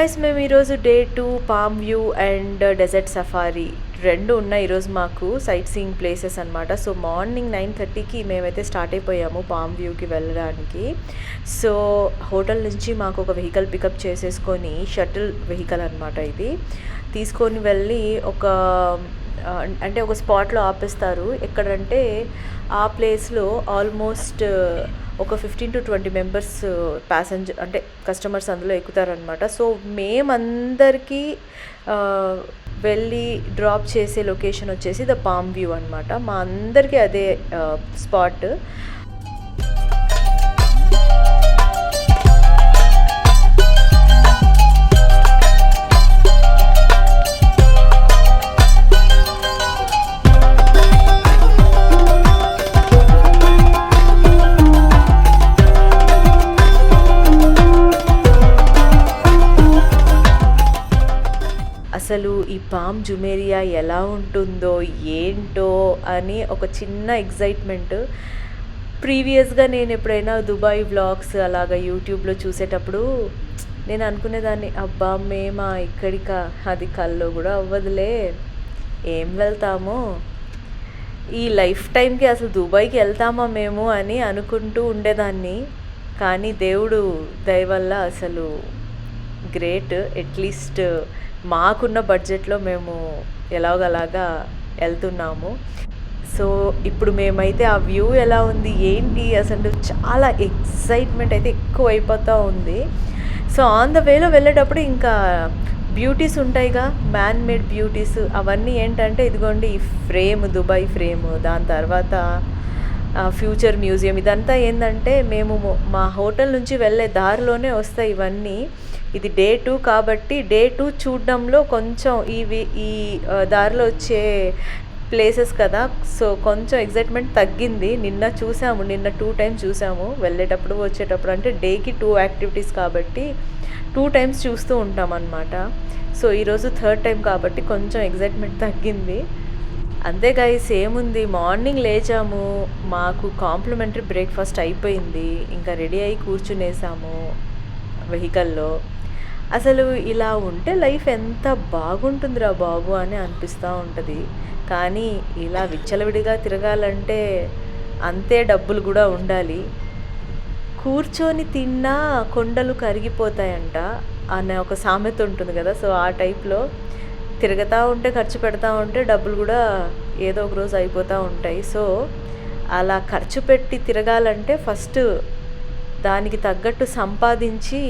Guys మేము ఈరోజు day 2 palm view and desert safari రెండు ఉన్నాయి ఈరోజు మాకు సైట్ సీయింగ్ ప్లేసెస్ అనమాట. సో మార్నింగ్ 9:30కి మేమైతే స్టార్ట్ అయిపోయాము పామ్ వ్యూకి వెళ్ళడానికి. సో హోటల్ నుంచి మాకు ఒక వెహికల్ పికప్ చేసేసుకొని షటిల్ వెహికల్ అనమాట ఇది తీసుకొని వెళ్ళి అంటే ఒక స్పాట్లో ఆపేస్తారు. ఎక్కడంటే ఆ ప్లేస్లో ఆల్మోస్ట్ ఒక 15 to 20 మెంబర్స్ ప్యాసింజర్ అంటే కస్టమర్స్ అందులో ఎక్కుతారనమాట. సో మేమందరికీ వెళ్ళి డ్రాప్ చేసే లొకేషన్ వచ్చేసి ద పామ్ వ్యూ అనమాట. మా అందరికీ అదే స్పాట్. అసలు ఈ పామ్ జుమేరియా ఎలా ఉంటుందో ఏంటో అని ఒక చిన్న ఎగ్జైట్మెంట్. ప్రీవియస్గా నేను ఎప్పుడైనా దుబాయ్ వ్లాగ్స్ అలాగా యూట్యూబ్లో చూసేటప్పుడు నేను అనుకునేదాన్ని, అబ్బా మేమా ఇక్కడికా, అది కల్లో కూడా అవ్వదులే, ఏం వెళ్తామో, ఈ లైఫ్ టైంకి అసలు దుబాయ్కి వెళ్తామా మేము అని అనుకుంటూ ఉండేదాన్ని. కానీ దేవుడు దయ వల్ల అసలు గ్రేట్. అట్లీస్ట్ మాకున్న బడ్జెట్లో మేము ఎలాగలాగా వెళ్తున్నాము. సో ఇప్పుడు మేమైతే ఆ వ్యూ ఎలా ఉంది ఏంటి అసలు చాలా ఎక్సైట్మెంట్ అయితే ఎక్కువ అయిపోతూ ఉంది. సో ఆన్ ద వేలో వెళ్ళేటప్పుడు ఇంకా బ్యూటీస్ ఉంటాయిగా, మ్యాన్ మేడ్ బ్యూటీస్, అవన్నీ ఏంటంటే ఇదిగోండి ఈ ఫ్రేమ్, దుబాయ్ ఫ్రేమ్, దాని తర్వాత ఫ్యూచర్ మ్యూజియం, ఇదంతా ఏంటంటే మేము మా హోటల్ నుంచి వెళ్ళే దారిలోనే వస్తాయి ఇవన్నీ. ఇది డే 2 కాబట్టి డే 2 చూడడంలో కొంచెం ఈ దారిలో వచ్చే ప్లేసెస్ కదా, సో కొంచెం ఎగ్జైట్మెంట్ తగ్గింది. నిన్న 2 times చూసాము, వెళ్ళేటప్పుడు వచ్చేటప్పుడు. అంటే డేకి 2 యాక్టివిటీస్ కాబట్టి 2 times చూస్తూ ఉంటాం అన్నమాట. సో ఈరోజు 3rd time కాబట్టి కొంచెం ఎగ్జైట్మెంట్ తగ్గింది. అంతే గైస్, ఏముంది, మార్నింగ్ లేచాము, మాకు కాంప్లిమెంటరీ బ్రేక్ఫాస్ట్ అయిపోయింది, ఇంకా రెడీ అయ్యి కూర్చునేసాము వెహికల్లో. అసలు ఇలా ఉంటే లైఫ్ ఎంత బాగుంటుందిరా బాబు అని అనిపిస్తూ ఉంటుంది. కానీ ఇలా విచ్చలవిడిగా తిరగాలంటే అంతే డబ్బులు కూడా ఉండాలి. కూర్చొని తిన్నా కొండలు కరిగిపోతాయంట అనే ఒక సామెత ఉంటుంది కదా. సో ఆ టైప్లో తిరుగుతూ ఉంటే, ఖర్చు పెడతా ఉంటే డబ్బులు కూడా ఏదో ఒక రోజు అయిపోతూ ఉంటాయి. సో అలా ఖర్చు పెట్టి తిరగాలంటే ఫస్ట్ దానికి తగ్గట్టు సంపాదించి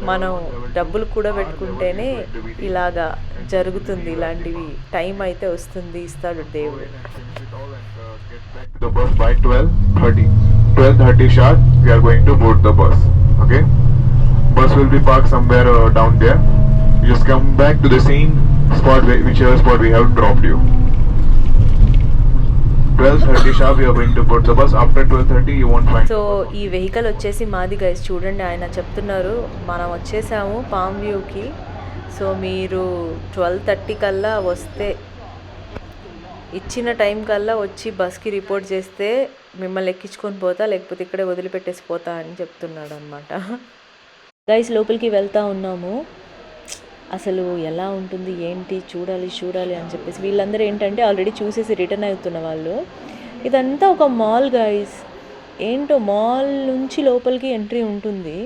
మనం డబ్బులు కూడా పెట్టుకుంటేనే ఇలాగా జరుగుతుంది. ఇలాంటివి టైం అయితే వస్తుంది, ఇస్తాడు దేవుడు. The bus by 12:30 sharp we are going to board the bus. Okay, bus will be parked somewhere down there. You just come back to the same spot, whichever spot we have dropped you. 12:30 sharp we are going to board the bus. After 12:30 you won't find. So ఈ vehicle వచ్చేసి మాది guys. చూడండి, ఆయన చెప్తున్నారు మనం వచ్చేసాము palm వ్యూకి. So మీరు 12:30 కల్లా వస్తే, ఇచ్చిన టైం కల్లా వచ్చి బస్కి రిపోర్ట్ చేస్తే మిమ్మల్ని ఎక్కించుకొని పోతా, లేకపోతే ఇక్కడే వదిలిపెట్టేసి పోతా అని చెప్తున్నాడు అనమాట. గైస్ లోపలికి వెళ్తూ ఉన్నాము. అసలు ఎలా ఉంటుంది ఏంటి చూడాలి అని చెప్పేసి వీళ్ళందరూ ఏంటంటే ఆల్రెడీ చూసేసి రిటర్న్ అవుతున్న వాళ్ళు. ఇదంతా ఒక మాల్ గైస్. ఏంటో మాల్ నుంచి లోపలికి ఎంట్రీ ఉంటుంది.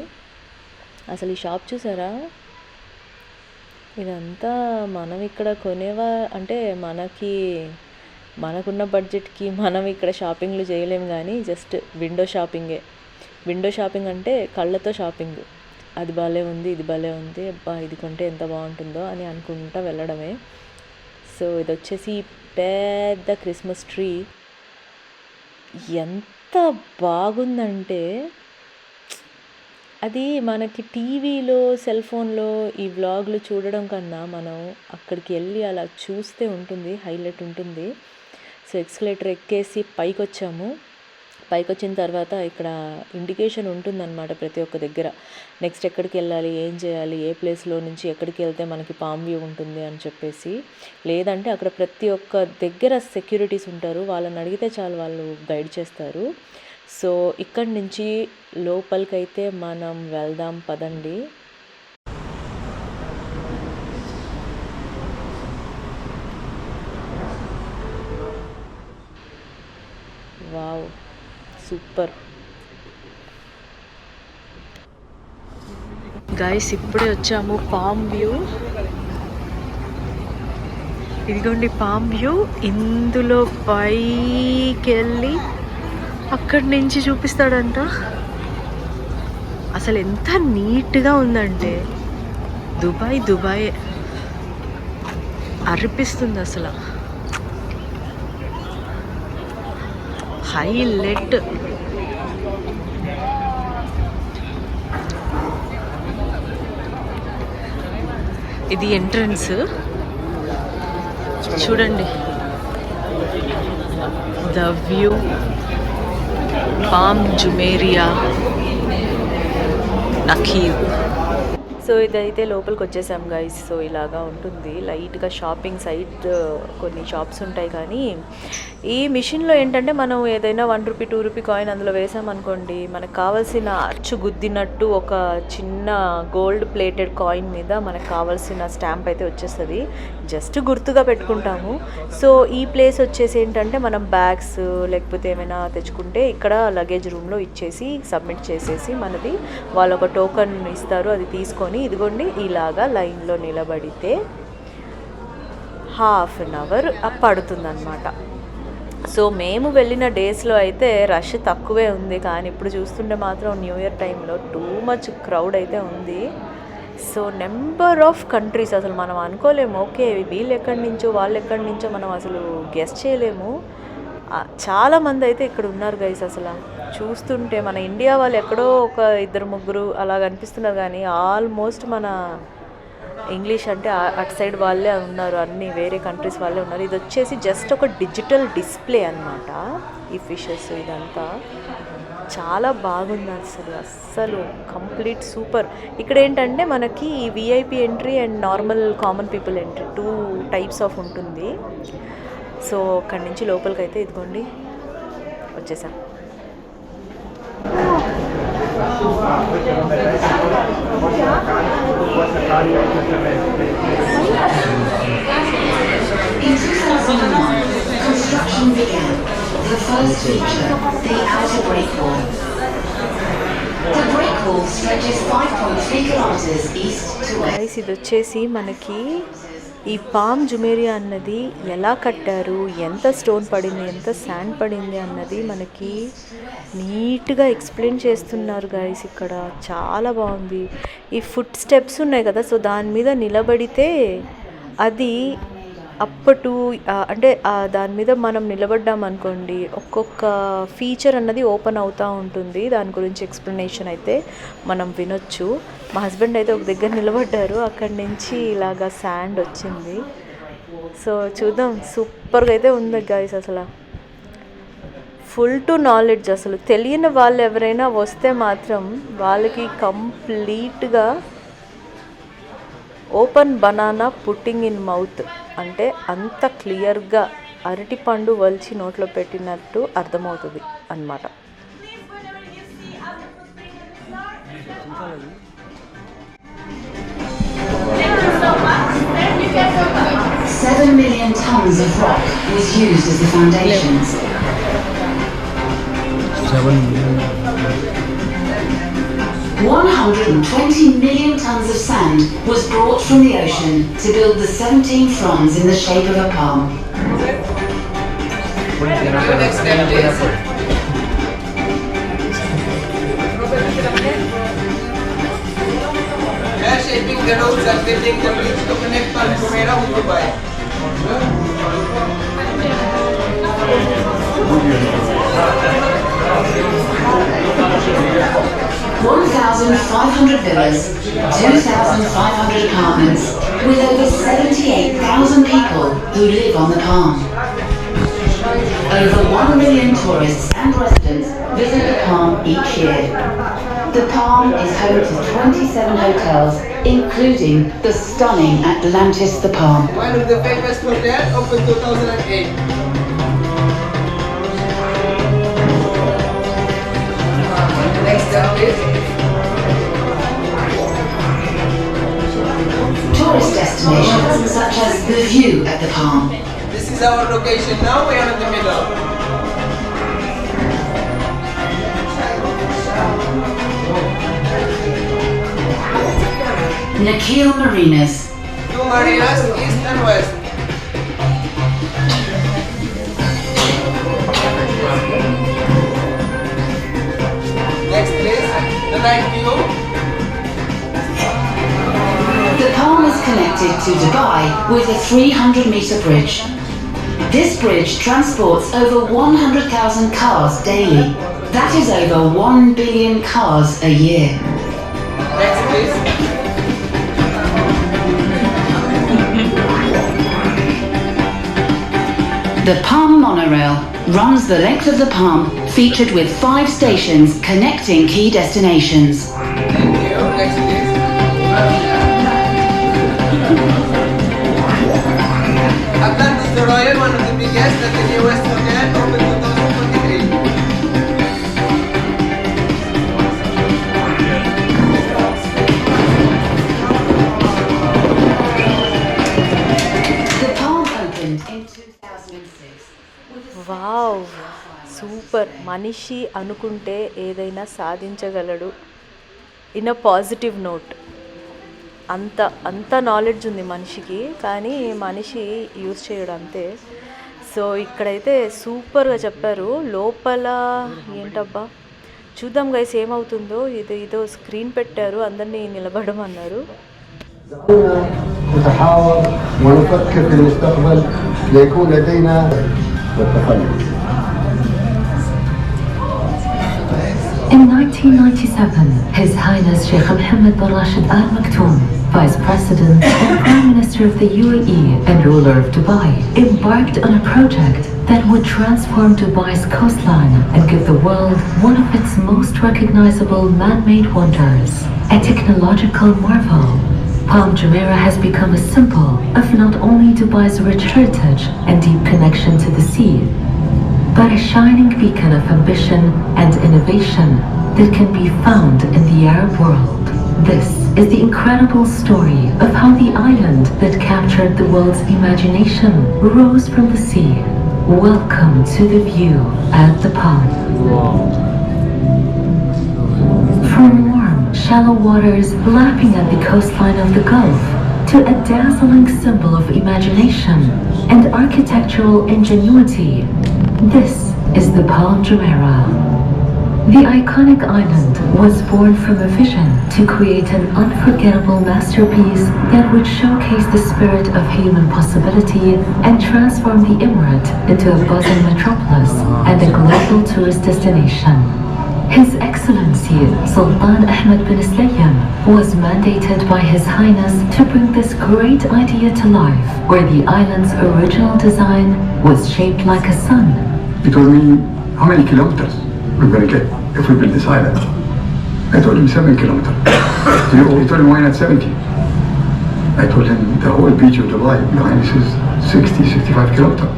అసలు ఈ షాప్ చూసారా, ఇదంతా మనం ఇక్కడ కొనేవా అంటే మనకున్న బడ్జెట్కి మనం ఇక్కడ షాపింగ్లు చేయలేము. కానీ జస్ట్ విండో షాపింగే. విండో షాపింగ్ అంటే కళ్ళతో షాపింగ్. అది భలే ఉంది, ఇది భలే ఉంది, అబ్బా ఇది కొంటే ఎంత బాగుంటుందో అని అనుకుంటా వెళ్ళడమే. సో ఇది వచ్చేసి పెద్ద క్రిస్మస్ ట్రీ. ఎంత బాగుందంటే అది మనకి టీవీలో, సెల్ ఫోన్లో ఈ వ్లాగ్లు చూడడం కన్నా మనం అక్కడికి వెళ్ళి అలా చూస్తే ఉంటుంది, హైలైట్ ఉంటుంది. సో ఎక్స్కలేటర్ ఎక్కేసి పైకి వచ్చాము. పైకి వచ్చిన తర్వాత ఇక్కడ ఇండికేషన్ ఉంటుందన్నమాట ప్రతి ఒక్క దగ్గర. నెక్స్ట్ ఎక్కడికి వెళ్ళాలి, ఏం చేయాలి, ఏ ప్లేస్లో నుంచి ఎక్కడికి వెళ్తే మనకి పామ్ వ్యూ ఉంటుంది అని చెప్పేసి. లేదంటే అక్కడ ప్రతి ఒక్క దగ్గర సెక్యూరిటీస్ ఉంటారు, వాళ్ళని అడిగితే చాలు, వాళ్ళు గైడ్ చేస్తారు. సో ఇక్కడి నుంచి లోపలికైతే మనం వెళ్దాం పదండి. సూపర్. గైస్ ఇప్పుడే వచ్చాము పామ్ వ్యూ. ఇదిగోండి పామ్ వ్యూ. ఇందులో పైకి వెళ్ళి అక్కడి నుంచి చూపిస్తాడంట. అసలు ఎంత నీట్గా ఉందంటే దుబాయ్ అర్పిస్తుంది అసలు. హైలైట్. ఇది ఎంట్రన్స్ చూడండి. The view, Palm Jumeirah, Nakheel. So ఇదైతే లోపలికి వచ్చేసాం గైస్. సో ఇలాగా ఉంటుంది లైట్గా షాపింగ్ సైట్, కొన్ని షాప్స్ ఉంటాయి. కానీ ఈ మిషన్లో ఏంటంటే మనం ఏదైనా 1 రూపీ 2 రూపీ కాయిన్ అందులో వేసామనుకోండి, మనకు కావాల్సిన అచ్చు గుద్దినట్టు ఒక చిన్న గోల్డ్ ప్లేటెడ్ కాయిన్ మీద మనకు కావాల్సిన స్టాంప్ అయితే వచ్చేస్తుంది. జస్ట్ గుర్తుగా పెట్టుకుంటాము. సో ఈ ప్లేస్ వచ్చేసి ఏంటంటే మనం బ్యాగ్స్ లేకపోతే ఏమైనా తెచ్చుకుంటే ఇక్కడ లగేజ్ రూమ్లో ఇచ్చేసి సబ్మిట్ చేసేసి మనది వాళ్ళు ఒక టోకన్ ఇస్తారు, అది తీసుకొని ఇదిగోండి ఇలాగా లైన్లో నిలబడితే ½ అన్ అవర్ పడుతుందన్నమాట. సో మేము వెళ్ళిన డేస్లో అయితే రష్ తక్కువే ఉంది, కానీ ఇప్పుడు చూస్తుంటే మాత్రం న్యూ ఇయర్ టైంలో టూ మచ్ క్రౌడ్ అయితే ఉంది. సో నెంబర్ ఆఫ్ కంట్రీస్ అసలు మనం అనుకోలేము. ఓకే వీళ్ళు ఎక్కడి నుంచో వాళ్ళు ఎక్కడి నుంచో మనం అసలు గెస్ చేయలేము. చాలామంది అయితే ఇక్కడ ఉన్నారు గైస్. అసలు చూస్తుంటే మన ఇండియా వాళ్ళు ఎక్కడో ఒక 2-3 అలా కనిపిస్తున్నారు, కానీ ఆల్మోస్ట్ మన ఇంగ్లీష్ అంటే అటు సైడ్ వాళ్ళే ఉన్నారు, అన్ని వేరే కంట్రీస్ వాళ్ళే ఉన్నారు. ఇది వచ్చేసి జస్ట్ ఒక డిజిటల్ డిస్ప్లే అన్నమాట. ఈ ఫిషెస్ ఇదంతా చాలా బాగుంది అస్సలు కంప్లీట్ సూపర్. ఇక్కడ ఏంటంటే మనకి VIP entry and normal common people entry 2 types of ఉంటుంది. సో అక్కడి నుంచి లోపలికి అయితే ఇదిగోండి వచ్చేసాం. In 2001, construction began. The first feature, the outer break wall. The break wall stretches 5.3 kilometers east to west. ఇది వచ్చేసి మనకి ఈ పామ్ జుమేరియా అన్నది ఎలా కట్టారు, ఎంత స్టోన్ పడింది, ఎంత శాండ్ పడింది అన్నది మనకి నీట్గా ఎక్స్ప్లెయిన్ చేస్తున్నారు గైస్. ఇక్కడ చాలా బాగుంది. ఈ ఫుట్ స్టెప్స్ ఉన్నాయి కదా, సో దాని మీద నిలబడితే అది అప్పటు అంటే దాని మీద మనం నిలబడ్డామనుకోండి ఒక్కొక్క ఫీచర్ అన్నది ఓపెన్ అవుతూ ఉంటుంది. దాని గురించి ఎక్స్ప్లెనేషన్ అయితే మనం వినొచ్చు. మా హస్బెండ్ అయితే ఒక దగ్గర నిలబడ్డారు, అక్కడి నుంచి ఇలాగా శాండ్ వచ్చింది. సో చూద్దాం, సూపర్గా అయితే ఉంది గైస్. అసలు ఫుల్ టు నాలెడ్జ్. అసలు తెలియని వాళ్ళు ఎవరైనా వస్తే మాత్రం వాళ్ళకి కంప్లీట్గా open banana putting in mouth అంటే అంత క్లియర్గా అరటిపండు వలిచి నోట్లో పెట్టినట్టు అర్థమవుతుంది అన్నమాట. 7 million tons of rock was used as the foundations. 7 million. 120 million tons of sand was brought from the ocean to build the 17 fronds in the shape of a palm. Shaping the roads and building the bridge to connect Palmyra with Dubai. 1,500 villas, 2,500 apartments, with over 78,000 people who live on the palm. Over 1 million tourists and residents visit the palm each year. The palm is home to 27 hotels, including the stunning Atlantis the Palm. One of the famous hotels opened 2008. Next up is Tourist destinations such as the view at the palm. this is our location now. We are in the middle. Nakheel Marinas. 2 marinas, east and west. Next please, the night view. The Palm is connected to Dubai with a 300-meter bridge. This bridge transports over 100,000 cars daily. That is over 1 billion cars a year. Next please. The Palm monorail runs the length of the Palm, featured with 5 stations connecting key destinations. Thank you. Next please. Atlantis the Royal, one of the biggest and the newest hotel, open 2023. The Palm opened in 2006. Wow, super. మనిషి అనుకుంటే ఏదైనా సాధించగలడు in a positive note. అంత knowledge ఉంది మనిషికి, కానీ మనిషి use చేయడు అంతే. సో ఇక్కడైతే సూపర్గా చెప్పారు. లోపల ఏంటబ్బా, చూద్దాం గైస్ ఏమవుతుందో. ఇదో స్క్రీన్ పెట్టారు, అందరినీ నిలబడమన్నారు. نتحاور ونفكر في المستقبل ليكون لدينا والتخلف. In 1997, His Highness Sheikh Mohammed bin Rashid Al Maktoum, Vice President and Prime Minister of the UAE and ruler of Dubai, embarked on a project that would transform Dubai's coastline and give the world one of its most recognizable man-made wonders, a technological marvel. Palm Jumeirah has become a symbol of not only Dubai's rich heritage and deep connection to the sea, but a shining beacon of ambition and innovation that can be found in the Arab world. This is the incredible story of how the island that captured the world's imagination rose from the sea. Welcome to the view at the Palm. From warm, shallow waters lapping at the coastline of the Gulf to a dazzling symbol of imagination and architectural ingenuity, this is the Palm Jumeirah. The iconic island was born from a vision to create an unforgettable masterpiece that would showcase the spirit of human possibility and transform the emirate into a buzzing metropolis and a global tourist destination. His Excellency Sultan Ahmed bin Slayem was mandated by His Highness to bring this great idea to life, where the island's original design was shaped like a sun. He told me how many kilometers we're going to get if we build this island. I told him 7 kilometers. He told me why not 70? I told him the whole beach of Dubai behind this is 60-65 kilometers.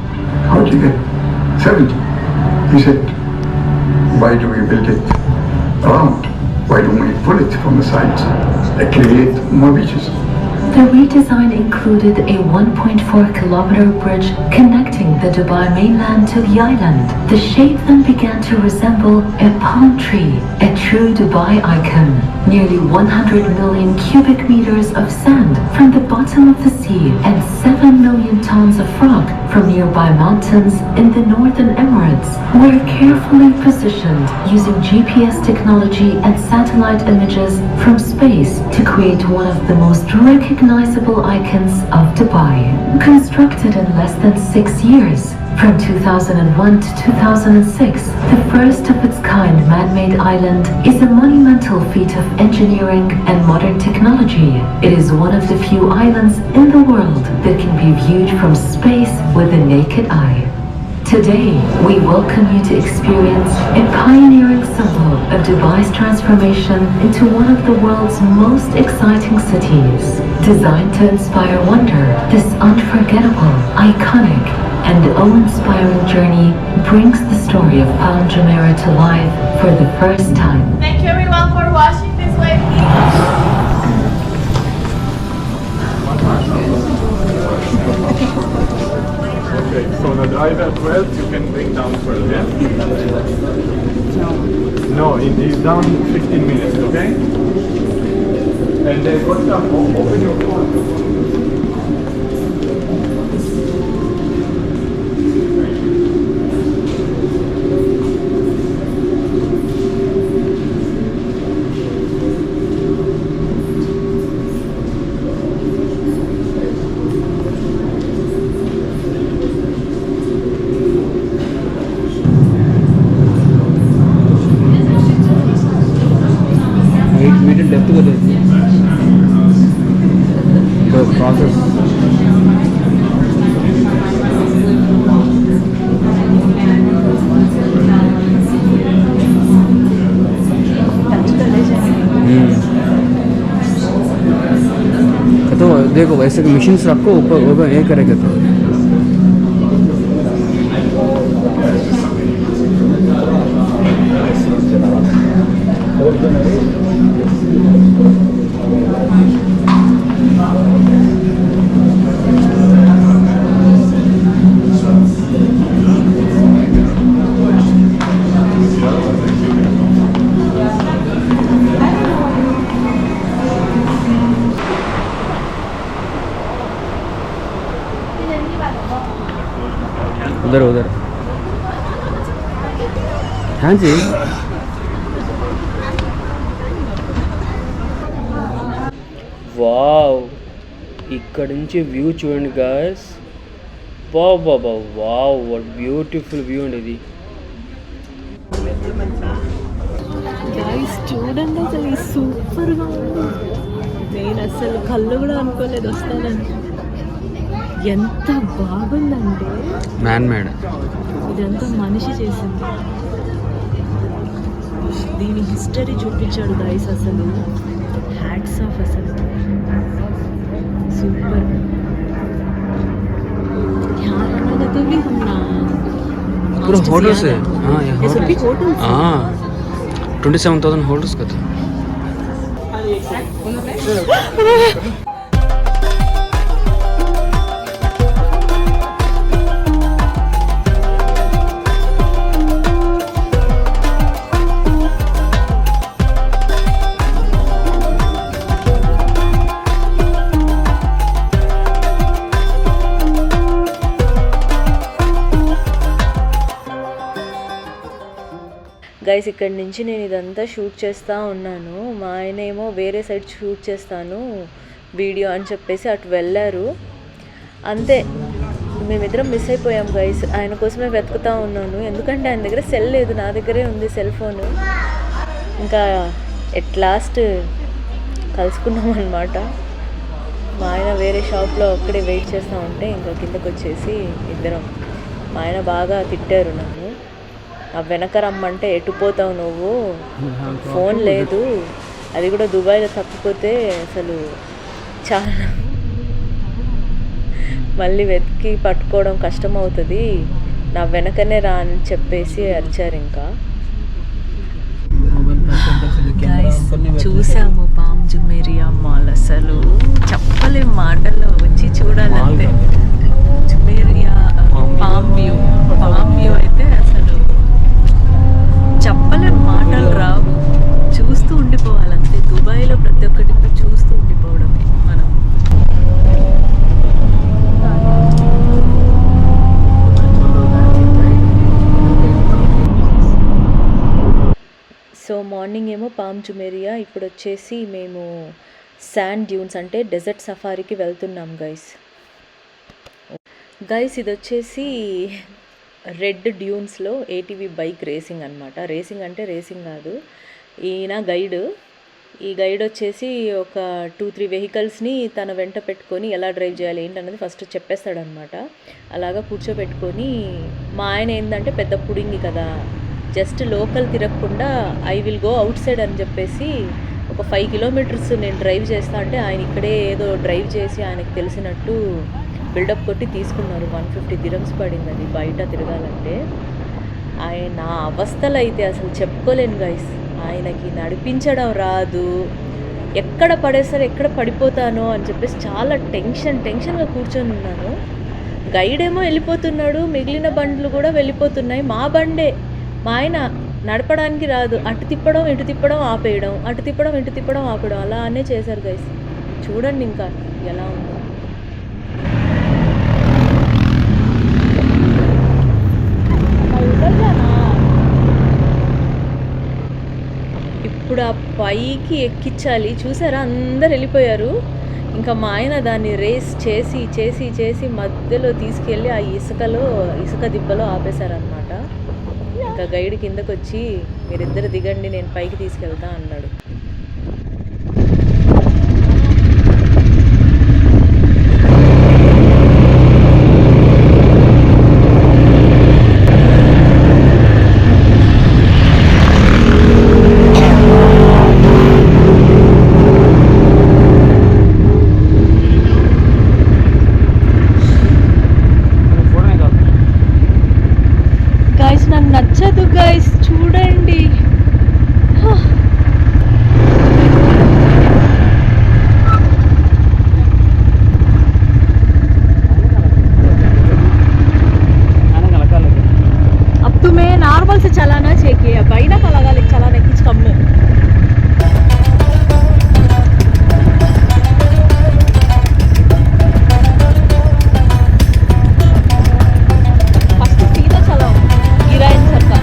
How did you get 70? He said, why do we build it round? Why don't we pull it from the sides and create more beaches? The redesign included a 1.4-kilometer bridge connecting the Dubai mainland to the island. The shape then began to resemble a palm tree, a true Dubai icon. Nearly 100 million cubic meters of sand from the bottom of the sea and 7 million tons of rock from nearby mountains in the Northern Emirates were carefully positioned using GPS technology and satellite images from space to create one of the most recognizable icons of Dubai. Constructed in less than 6 years, from 2001 to 2006, the first of its kind man-made island is a monumental feat of engineering and modern technology. It is one of the few islands in the world that can be viewed from space with the naked eye. Today, we welcome you to experience a pioneering symbol of Dubai's transformation into one of the world's most exciting cities. Designed to inspire wonder, this unforgettable, iconic, and awe-inspiring journey brings the story of Palm Jumeirah to life for the first time. Thank you everyone for watching this way. Okay, so the driver 12 you can bring down 12, yeah? No, it is down 15 minutes, okay? And then what's up? Open your phone. Metre depth కదా process तो देखो वैसे machines रखो ऊपर ये करेगा तो उधर उधर हाँ जी వావ్ ఇక్కడ నుంచి వ్యూ చూడండి guys Baba wow what beautiful view అండి ఇది గాయ్స్ చూడండి అసలు ఈ సూపర్గా ఉంది. నేను అసలు కళ్ళు కూడా అనుకోలేదు వస్తానని. ఎంత బాగుందంటే మ్యాన్ మేడ్ ఇదంతా మనిషి చేసింది. దీని హిస్టరీ చూపించాడు గాయ్స్. అసలు హ్యాట్స్ ఆఫ్ అసలు సూपर। यहाँ रहने का तो भी हम ना पूरा होटल्स है। हाँ ये ये सब भी होटल्स हैं। हाँ 27,000 होटल्स का था। గైస్ ఇక్కడి నుంచి నేను ఇదంతా షూట్ చేస్తూ ఉన్నాను. మా ఆయన ఏమో వేరే సైడ్ షూట్ చేస్తాను వీడియో అని చెప్పేసి అటు వెళ్ళారు. అంతే మేమిద్దరం మిస్ అయిపోయాం గైస్. ఆయన కోసమే వెతుకుతూ ఉన్నాను, ఎందుకంటే ఆయన దగ్గర సెల్ లేదు, నా దగ్గరే ఉంది సెల్ ఫోను. ఇంకా ఎట్ లాస్ట్ కలుసుకున్నాం అనమాట. మా ఆయన వేరే షాప్లో ఒక్కడే వెయిట్ చేస్తూ ఉంటే ఇంకా కిందకు వచ్చేసి ఇద్దరం. మా ఆయన బాగా తిట్టారు నన్ను, ఆ వెనక రమ్మంటే ఎటుపోతావు నువ్వు, ఫోన్ లేదు, అది కూడా దుబాయ్లో తప్పిపోతే అసలు చాలా మళ్ళీ వెతికి పట్టుకోవడం కష్టం అవుతుంది, నా వెనకనే రా అని చెప్పేసి అరిచారు. ఇంకా చూసాము పామ్ జుమేరియా మాల్, అసలు చెప్పలేం మాటల్లో, వచ్చి చూడాలంటే. జుమేరియా పామ్ వ్యూ అయితే అసలు చెప్పలేం, మాటలు రావు, చూస్తూ ఉండిపోవాలంతే. దుబాయ్లో ప్రతి ఒక్కటి చూస్తూ ఉండిపోవడమే మనం. సో మార్నింగ్ ఏమో పామ్ జుమేరియా, ఇప్పుడు వచ్చేసి మేము శాండ్ డ్యూన్స్ అంటే డెజర్ట్ సఫారీకి వెళ్తున్నాం గైస్. ఇది వచ్చేసి రెడ్ డ్యూన్స్లో ఏటీవీ బైక్ రేసింగ్ అనమాట. రేసింగ్ అంటే రేసింగ్ కాదు, ఈయన గైడ్. ఈ గైడ్ వచ్చేసి ఒక 2-3 వెహికల్స్ని తన వెంట పెట్టుకొని ఎలా డ్రైవ్ చేయాలి ఏంటన్నది ఫస్ట్ చెప్పేస్తాడనమాట. అలాగా కూర్చోబెట్టుకొని, మా ఆయన ఏంటంటే పెద్ద పుడింగి కదా, జస్ట్ లోకల్ తిరగకుండా I will go out side అని చెప్పేసి ఒక 5 కిలోమీటర్స్ నేను డ్రైవ్ చేస్తా అంటే ఆయన ఇక్కడే ఏదో డ్రైవ్ చేసి ఆయనకు తెలిసినట్టు బిల్డప్ కొట్టి తీసుకున్నారు. 150 dirhams పడింది అది బయట తిరగాలంటే. ఆయన అవస్థలు అయితే అసలు చెప్పుకోలేను గైస్. ఆయనకి నడిపించడం రాదు, ఎక్కడ పడేస్తారు ఎక్కడ పడిపోతానో అని చెప్పేసి చాలా టెన్షన్గా కూర్చొని ఉన్నాను. గైడ్ ఏమో వెళ్ళిపోతున్నాడు, మిగిలిన బండ్లు కూడా వెళ్ళిపోతున్నాయి. మా బండే మా ఆయన నడపడానికి రాదు, అటు తిప్పడం ఇటు తిప్పడం ఆపేయడం, అటు తిప్పడం ఇటు తిప్పడం ఆపేయడం, అలానే చేశారు గైస్. చూడండి ఇంకా ఎలా ఉందో. ఇప్పుడు ఆ పైకి ఎక్కించాలి, చూసారా అందరు వెళ్ళిపోయారు. ఇంకా మా ఆయన దాన్ని రేస్ చేసి చేసి చేసి మధ్యలో తీసుకెళ్ళి ఆ ఇసుక దిబ్బలో ఆపేశారనమాట. ఇంకా గైడ్ కిందకు వచ్చి మీరిద్దరు దిగండి, నేను పైకి తీసుకెళ్తా అన్నాడు. గైస్ నాకు నచ్చదు గైస్, చూడండి. अब तुम्हें नॉर्मल से चलाना चाहिए, बाइना का लगा ले चलाने कुछ कम में. फर्स्ट सीधा चलाओ, गिराइन सरका.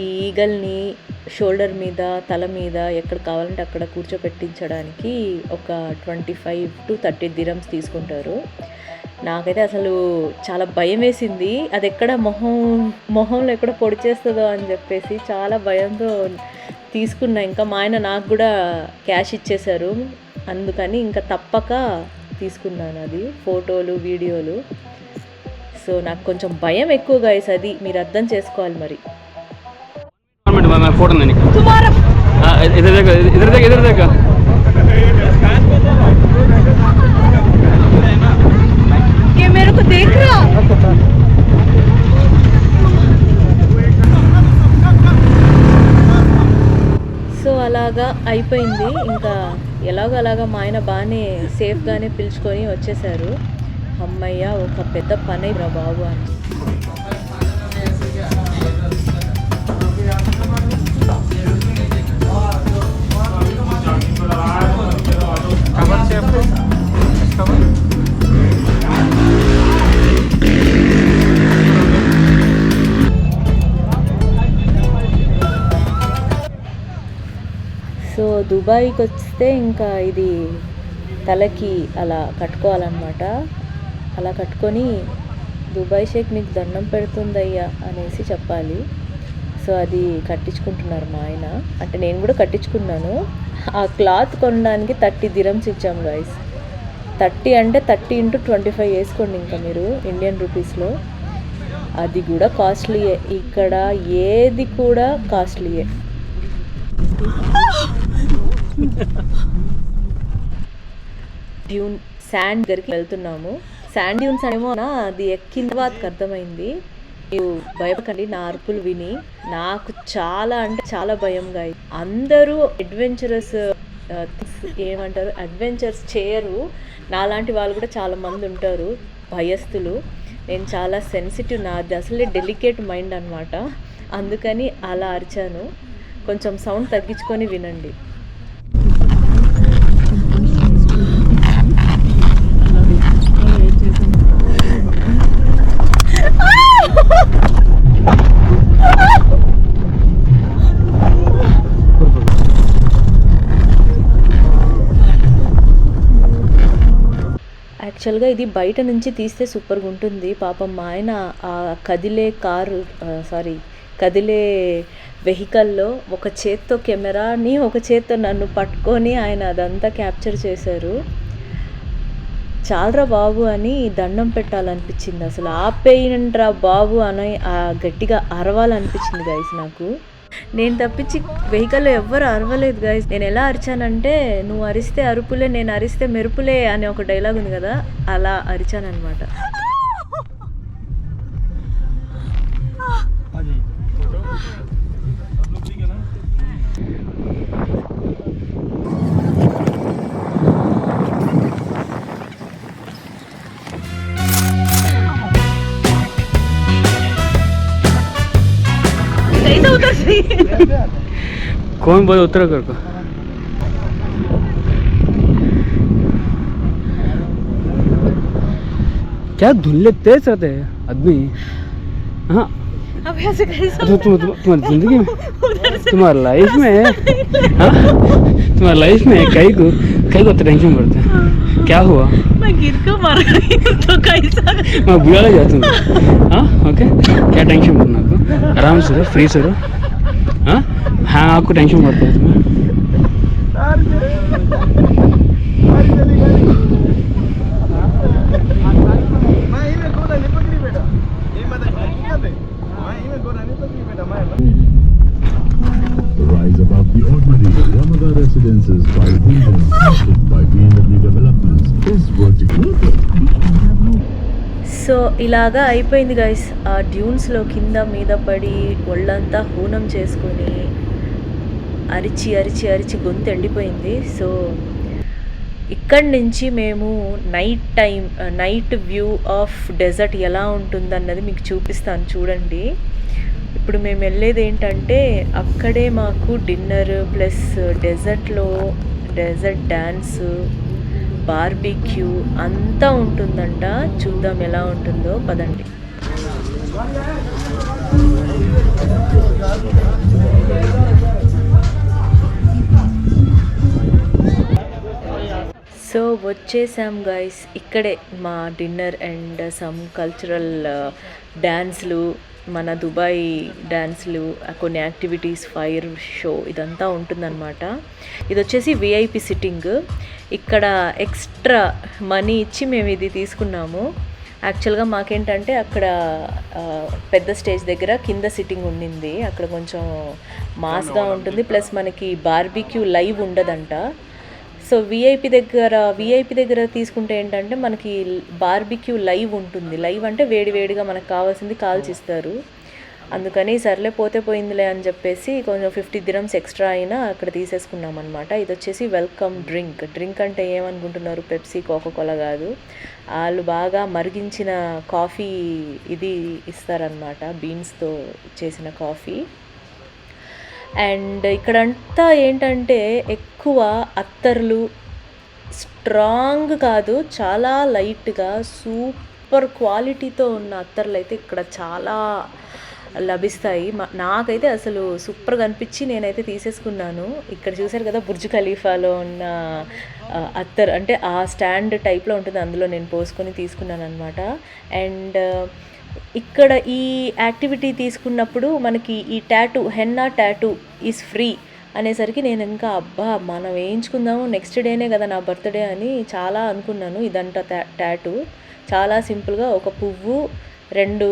ఈగల్ని షోల్డర్ మీద, తల మీద ఎక్కడ కావాలంటే అక్కడ కూర్చోపెట్టించడానికి ఒక 25 to 30 dirhams తీసుకుంటారు. నాకైతే అసలు చాలా భయం వేసింది, అది ఎక్కడ మొహంలో ఎక్కడ పొడి చేస్తుందో అని చెప్పేసి చాలా భయంతో తీసుకున్నా. ఇంకా మా ఆయన నాకు కూడా క్యాష్ ఇచ్చేశారు, అందుకని ఇంకా తప్పక తీసుకున్నాను అది, ఫోటోలు వీడియోలు. సో నాకు కొంచెం భయం ఎక్కువ గైస్, అది మీరు అర్థం చేసుకోవాలి. మరి फोटो नहीं तुम्हारा इधर देखो, इधर देखो, इधर देखो. ये मेरे को देख रहा. సో అలాగా అయిపోయింది. ఇంకా ఎలాగోలాగా మా ఆయన బాగానే సేఫ్గానే పిలుచుకొని వచ్చేసారు. అమ్మయ్య, ఒక పెద్ద పని రా బాబు అని. సో దుబాయ్కి వస్తే ఇంకా ఇది తలకి అలా కట్టుకోవాలన్నమాట. అలా కట్టుకొని దుబాయ్ షేక్ నీకు దండం పెడుతుందయ్యా అనేసి చెప్పాలి. సో అది కట్టించుకుంటున్నారు మా ఆయన, అంటే నేను కూడా కట్టించుకున్నాను. ఆ క్లాత్ కొనడానికి 30 dirhams ఇచ్చాం గైస్. 30 అంటే 30 into 25 వేసుకోండి ఇంకా మీరు ఇండియన్ రూపీస్లో. అది కూడా కాస్ట్లీయే, ఇక్కడ ఏది కూడా కాస్ట్లీయే. డ్యూన్ శాండ్ దగ్గరికి వెళ్తున్నాము. శాండ్ డ్యూన్స్ అనేమో అది ఎక్కిన తర్వాతకి అర్థమైంది. మీరు భయపడకండి నా అరుపులు విని, నాకు చాలా అంటే చాలా భయంగా. అందరూ అడ్వెంచరస్ ఏమంటారు అడ్వెంచర్స్ చేయరు, నాలాంటి వాళ్ళు కూడా చాలా మంది ఉంటారు భయస్థులు. నేను చాలా సెన్సిటివ్, నాది అసలే డెలికేట్ మైండ్ అనమాట, అందుకని అలా అరిచాను. కొంచెం సౌండ్ తగ్గించుకొని వినండి. యాక్చువల్గా ఇది బయట నుంచి తీస్తే సూపర్గా ఉంటుంది. పాపం మా ఆయన ఆ కదిలే వెహికల్లో ఒక చేత్తో కెమెరాని ఒక చేత్తో నన్ను పట్టుకొని ఆయన అదంతా క్యాప్చర్ చేశారు. చాలరా బాబు అని దండం పెట్టాలనిపించింది. అసలు ఆపేయండిరా బాబు అని గట్టిగా అరవాలనిపించింది గైస్ నాకు. నేను తప్పించి వెహికల్లో ఎవ్వరు అరవలేదు గైస్. నేను ఎలా అరిచానంటే, నువ్వు అరిస్తే అరుపులే, నేను అరిస్తే మెరుపులే అనే ఒక డైలాగ్ ఉంది కదా, అలా అరిచానమాట. कौन बोले उतरा कर को क्या धुल्ले तेज रहते हैं आदमी. हाँ अब ऐसे कैसे तो तुम्हारी जिंदगी में तुम्हारी लाइफ में हाँ तुम्हारी लाइफ में कई को टेंशन पड़ते हैं. क्या हुआ? मैं गिर को मर गई तो कैसा मैं बुला ले जाता हूँ. हाँ ओके, क्या टेंशन पड़ना आपको, आराम से रहो, फ्री से रहो. हाँ हाँ आपको टेंशन पड़ता है तुम्हें. Rise above the ordinary. Ramaga Residences by Hilton, by B&W Developments, is vertical. So ఇలాగా అయిపోయింది గైస్. ఆ డ్యూన్స్లో కింద మీద పడి ఒళ్ళంతా హూనం చేసుకొని అరిచి అరిచి అరిచి గొంతు ఎండిపోయింది. సో ఇక్కడి నుంచి మేము నైట్ వ్యూ ఆఫ్ డెజర్ట్ ఎలా ఉంటుందన్నది మీకు చూపిస్తాను చూడండి. ఇప్పుడు మేము వెళ్ళేది ఏంటంటే, అక్కడే మాకు dinner plus dessert dance, barbecue అంతా ఉంటుందంట. చూద్దాం ఎలా ఉంటుందో, పదండి. సో వచ్చేసాం గైస్. ఇక్కడే మా డిన్నర్ అండ్ సమ్ కల్చరల్ డ్యాన్స్లు, మన దుబాయ్ డ్యాన్స్లు, కొన్ని యాక్టివిటీస్, ఫైర్ షో ఇదంతా ఉంటుందన్నమాట. ఇది వచ్చేసి విఐపి సిట్టింగ్. ఇక్కడ ఎక్స్ట్రా మనీ ఇచ్చి మేము ఇది తీసుకున్నాము. యాక్చువల్గా మాకేంటంటే అక్కడ పెద్ద స్టేజ్ దగ్గర కింద సిట్టింగ్ ఉండింది. అక్కడ కొంచెం మాస్గా ఉంటుంది, ప్లస్ మనకి బార్బిక్యూ లైవ్ ఉండదంట. సో విఐపి దగ్గర తీసుకుంటే ఏంటంటే మనకి బార్బిక్యూ లైవ్ ఉంటుంది. లైవ్ అంటే వేడివేడిగా మనకు కావాల్సింది కాల్చిస్తారు. అందుకని సర్లే పోతే పోయిందిలే అని చెప్పేసి కొంచెం 50 dirhams ఎక్స్ట్రా అయినా అక్కడ తీసేసుకున్నాం అనమాట. ఇది వచ్చేసి వెల్కమ్ డ్రింక్ అంటే ఏమనుకుంటున్నారు, పెప్సీ, కోకోకోలా కాదు. వాళ్ళు బాగా మరిగించిన కాఫీ ఇది ఇస్తారనమాట, బీన్స్తో చేసిన కాఫీ. అండ్ ఇక్కడంతా ఏంటంటే ఎక్కువ అత్తర్లు, స్ట్రాంగ్ కాదు, చాలా లైట్గా సూపర్ క్వాలిటీతో ఉన్న అత్తర్లు అయితే ఇక్కడ చాలా లభిస్తాయి. నాకైతే అసలు సూపర్గా అనిపించి నేనైతే తీసేసుకున్నాను. ఇక్కడ చూసారు కదా బుర్జ్ ఖలీఫాలో ఉన్న అత్తర్, అంటే ఆ స్టాండ్ టైప్లో ఉంటుంది, అందులో నేను పోసుకొని తీసుకున్నాను అనమాట. అండ్ ఇక్కడ ఈ యాక్టివిటీ తీసుకున్నప్పుడు మనకి ఈ హెన్నా టాటూ ఈజ్ ఫ్రీ అనేసరికి నేను ఇంకా మనం వేయించుకుందాము, నెక్స్ట్ డేనే కదా నా బర్త్డే అని చాలా అనుకున్నాను. ఇదంట టాటూ, చాలా సింపుల్గా ఒక పువ్వు 2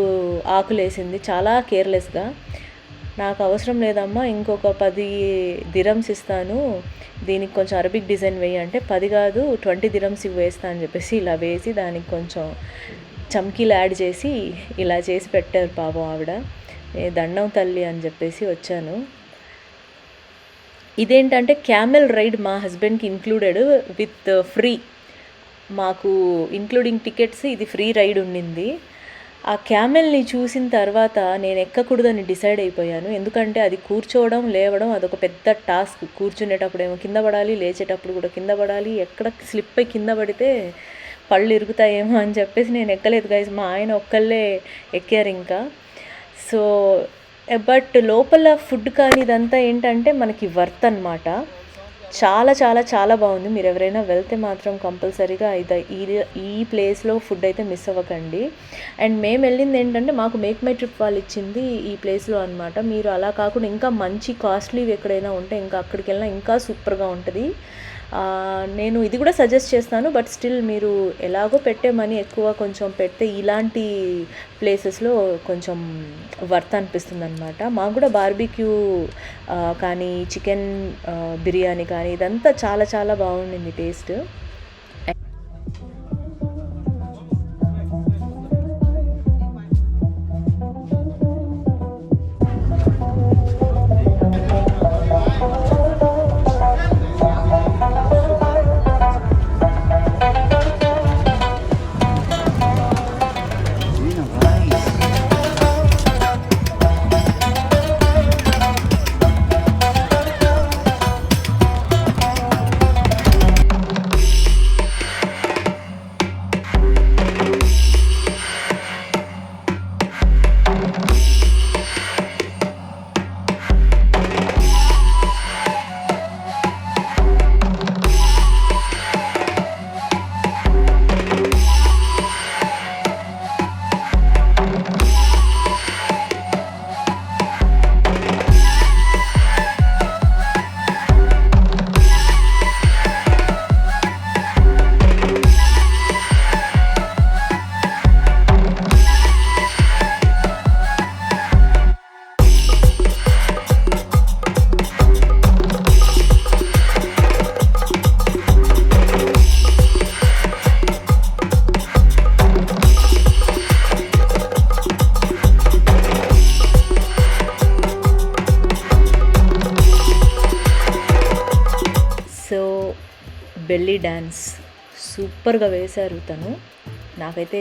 ఆకులు వేసింది, చాలా కేర్లెస్గా. నాకు అవసరం లేదమ్మా, ఇంకొక 10 dirhams ఇస్తాను, దీనికి కొంచెం అరబిక్ డిజైన్ వేయి అంటే 10 కాదు 20 dirhams వేస్తా అని చెప్పేసి ఇలా వేసి దానికి కొంచెం చమ్కీలు యాడ్ చేసి ఇలా చేసి పెట్టారు పాపం ఆవిడ. దండం తల్లి అని చెప్పేసి వచ్చాను. ఇదేంటంటే క్యామెల్ రైడ్ మా హస్బెండ్కి ఇంక్లూడెడ్ విత్ ఫ్రీ, మాకు ఇంక్లూడింగ్ టికెట్స్ ఇది ఫ్రీ రైడ్ ఉండింది. ఆ క్యామెల్ని చూసిన తర్వాత నేను ఎక్కకూడదని డిసైడ్ అయిపోయాను. ఎందుకంటే అది కూర్చోవడం లేవడం అదొక పెద్ద టాస్క్. కూర్చునేటప్పుడు ఏమో కింద పడాలి, లేచేటప్పుడు కూడా కింద పడాలి, ఎక్కడ స్లిప్ అయి కింద పడితే పళ్ళు ఇరుగుతాయేమో అని చెప్పేసి నేను ఎక్కలేదు గైస్. మా ఆయన ఒక్కళ్ళే ఎక్కారు ఇంకా. సో బట్ లోపల ఫుడ్ కానీ ఇదంతా ఏంటంటే మనకి వర్త్ అనమాట. చాలా చాలా చాలా బాగుంది. మీరు ఎవరైనా వెళ్తే మాత్రం కంపల్సరీగా అయితే ఈ ప్లేస్లో ఫుడ్ అయితే మిస్ అవ్వకండి. అండ్ మేము వెళ్ళింది ఏంటంటే మాకు మేక్ మై ట్రిప్ వాళ్ళు ఇచ్చింది ఈ ప్లేస్లో అనమాట. మీరు అలా కాకుండా ఇంకా మంచి కాస్ట్లీవి ఎక్కడైనా ఉంటే ఇంకా అక్కడికి వెళ్ళినా ఇంకా సూపర్గా ఉంటుంది. నేను ఇది కూడా సజెస్ట్ చేస్తాను. బట్ స్టిల్ మీరు ఎలాగో పెట్టే మనీ ఎక్కువ కొంచెం పెడితే ఇలాంటి ప్లేసెస్లో కొంచెం వర్త్ అనిపిస్తుంది అనమాట. మాకు కూడా బార్బిక్యూ కానీ చికెన్ బిర్యానీ కానీ ఇదంతా చాలా చాలా బాగుండింది టేస్ట్. బెల్లీ డ్యాన్స్ సూపర్గా వేశారు తను. నాకైతే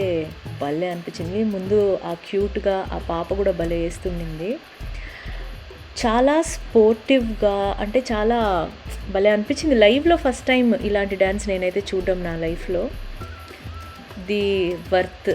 భలే అనిపించింది. ముందు ఆ క్యూట్గా ఆ పాప కూడా భలే వేస్తుండింది. చాలా స్పోర్టివ్గా అంటే చాలా భలే అనిపించింది. లైవ్లో ఫస్ట్ టైం ఇలాంటి డ్యాన్స్ నేనైతే చూడడం నా లైఫ్లో. The worth.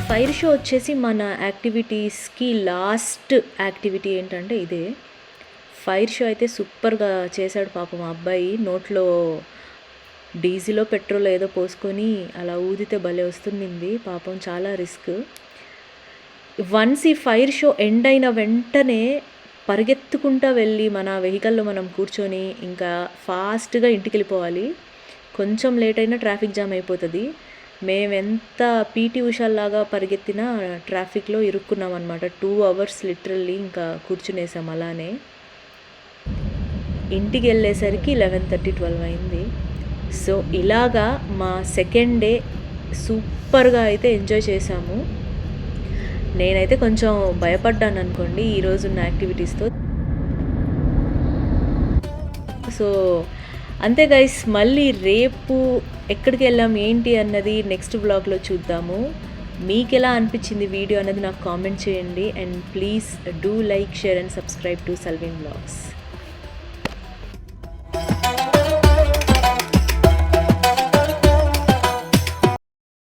ఫైర్ షో వచ్చేసి మన యాక్టివిటీస్కి లాస్ట్ యాక్టివిటీ ఏంటంటే ఇదే. ఫైర్ షో అయితే సూపర్గా చేశాడు పాపం మా అబ్బాయి. నోట్లో డీజిలో పెట్రోల్ ఏదో పోసుకొని అలా ఊదితే భలే వస్తుంది పాపం. చాలా రిస్క్. వన్స్ ఈ ఫైర్ షో ఎండ్ అయిన వెంటనే పరిగెత్తుకుంటూ వెళ్ళి మన వెహికల్లో మనం కూర్చొని ఇంకా ఫాస్ట్గా ఇంటికి వెళ్ళిపోవాలి. కొంచెం లేట్ అయినా ట్రాఫిక్ జామ్ అయిపోతుంది. మేమెంత పీటీ ఉషాల్లాగా పరిగెత్తినా ట్రాఫిక్లో ఇరుక్కున్నాం అనమాట. 2 hours లిటరల్లీ ఇంకా కూర్చునేసాం అలానే. ఇంటికి వెళ్ళేసరికి 11:30-12 అయింది. సో ఇలాగా మా సెకండ్ డే సూపర్గా అయితే ఎంజాయ్ చేసాము. నేనైతే కొంచెం భయపడ్డాను అనుకోండి ఈరోజున్న యాక్టివిటీస్తో. సో అంతే గైస్, మళ్ళీ రేపు ఎక్కడికి వెళ్ళాం ఏంటి అన్నది నెక్స్ట్ వ్లాగ్లో చూద్దాము. మీకు ఎలా అనిపించింది వీడియో అన్నది నాకు కామెంట్ చేయండి. And please do like, share and subscribe to Salveen vlogs.